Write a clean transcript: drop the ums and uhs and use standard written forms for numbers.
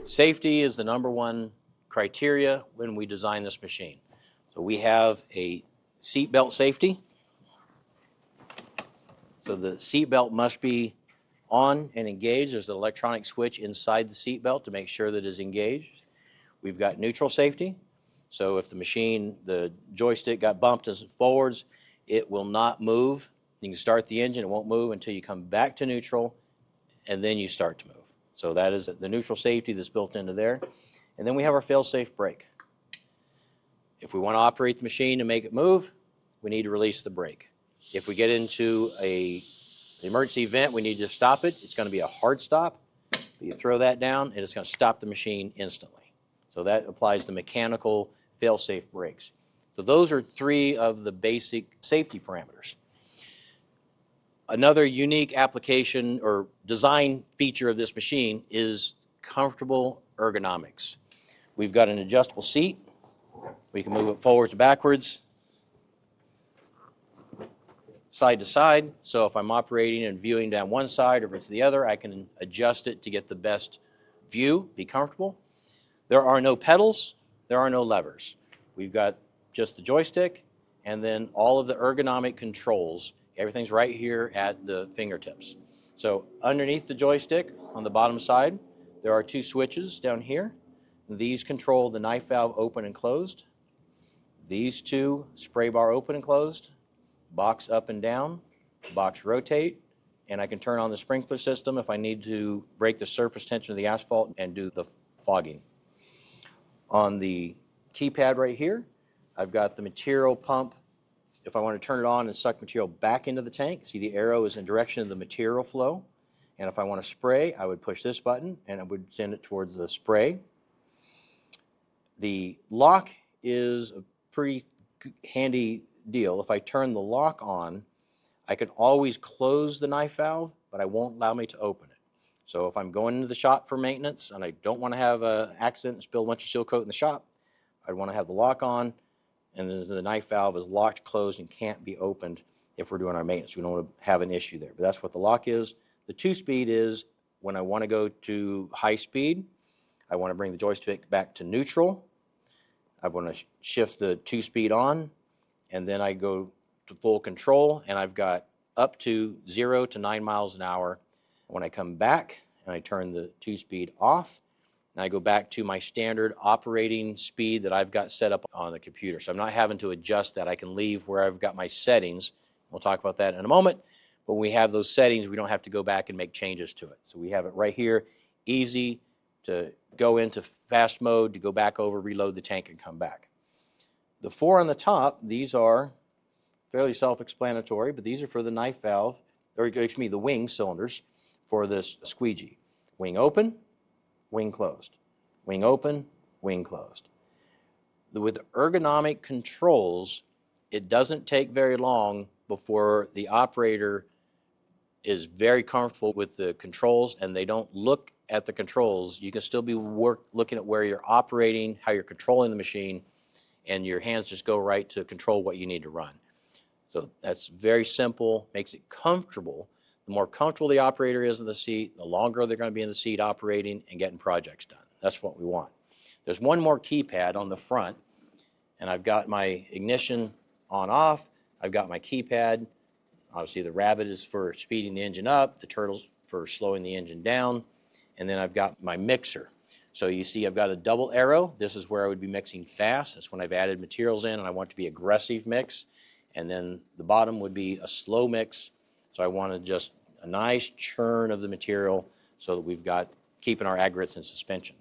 Safety is the #1 criteria when we design this machine. So we have a seat belt safety. So the seat belt must be on and engaged. There's an electronic switch inside the seat belt to make sure that it is engaged. We've got neutral safety. So if the joystick got bumped as it forwards, it will not move. You can start the engine, it won't move until you come back to neutral, and then you start to move. So that is the neutral safety that's built into there. And then we have our fail-safe brake. If we want to operate the machine and make it move, we need to release the brake. If we get into an emergency event, we need to stop it. It's going to be a hard stop. You throw that down, and it's going to stop the machine instantly. So that applies the mechanical fail-safe brakes. So those are 3 of the basic safety parameters. Another unique application or design feature of this machine is comfortable ergonomics. We've got an adjustable seat. We can move it forwards and backwards, side to side. So if I'm operating and viewing down one side or if it's the other, I can adjust it to get the best view, be comfortable. There are no pedals, there are no levers. We've got just the joystick and then all of the ergonomic controls. Everything's right here at the fingertips. So underneath the joystick on the bottom side, there are 2 switches down here. These control the knife valve open and closed. These 2 spray bar open and closed, box up and down, box rotate, and I can turn on the sprinkler system if I need to break the surface tension of the asphalt and do the fogging. On the keypad right here, I've got the material pump. If I want to turn it on and suck material back into the tank, see the arrow is in direction of the material flow. And if I want to spray, I would push this button and it would send it towards the spray. The lock is a pretty handy deal. If I turn the lock on, I can always close the knife valve, but it won't allow me to open it. So if I'm going into the shop for maintenance and I don't want to have an accident and spill a bunch of seal coat in the shop, I'd want to have the lock on, and then the knife valve is locked, closed, and can't be opened if we're doing our maintenance. We don't want to have an issue there, but that's what the lock is. The 2-speed is when I want to go to high speed, I want to bring the joystick back to neutral. I want to shift the 2-speed on, and then I go to full control, and I've got up to 0 to 9 miles an hour. When I come back and I turn the 2-speed off, and I go back to my standard operating speed that I've got set up on the computer. So I'm not having to adjust that. I can leave where I've got my settings. We'll talk about that in a moment. But when we have those settings, we don't have to go back and make changes to it. So we have it right here, easy to go into fast mode, to go back over, reload the tank, and come back. The 4 on the top, these are fairly self-explanatory, but these are for the knife valve, or excuse me, the wing cylinders for this squeegee. Wing open, wing closed. Wing open, wing closed. With ergonomic controls, it doesn't take very long before the operator is very comfortable with the controls and they don't look at the controls. You can still be looking at where you're operating, how you're controlling the machine, and your hands just go right to control what you need to run. So that's very simple, makes it comfortable. The more comfortable the operator is in the seat, the longer they're going to be in the seat operating and getting projects done. That's what we want. There's one more keypad on the front, and I've got my ignition on off. I've got my keypad. Obviously the rabbit is for speeding the engine up, the turtle's for slowing the engine down, and then I've got my mixer. So you see I've got a double arrow. This is where I would be mixing fast. That's when I've added materials in and I want it to be aggressive mix. And then the bottom would be a slow mix. So I wanted just a nice churn of the material so that we've got keeping our aggregates in suspension.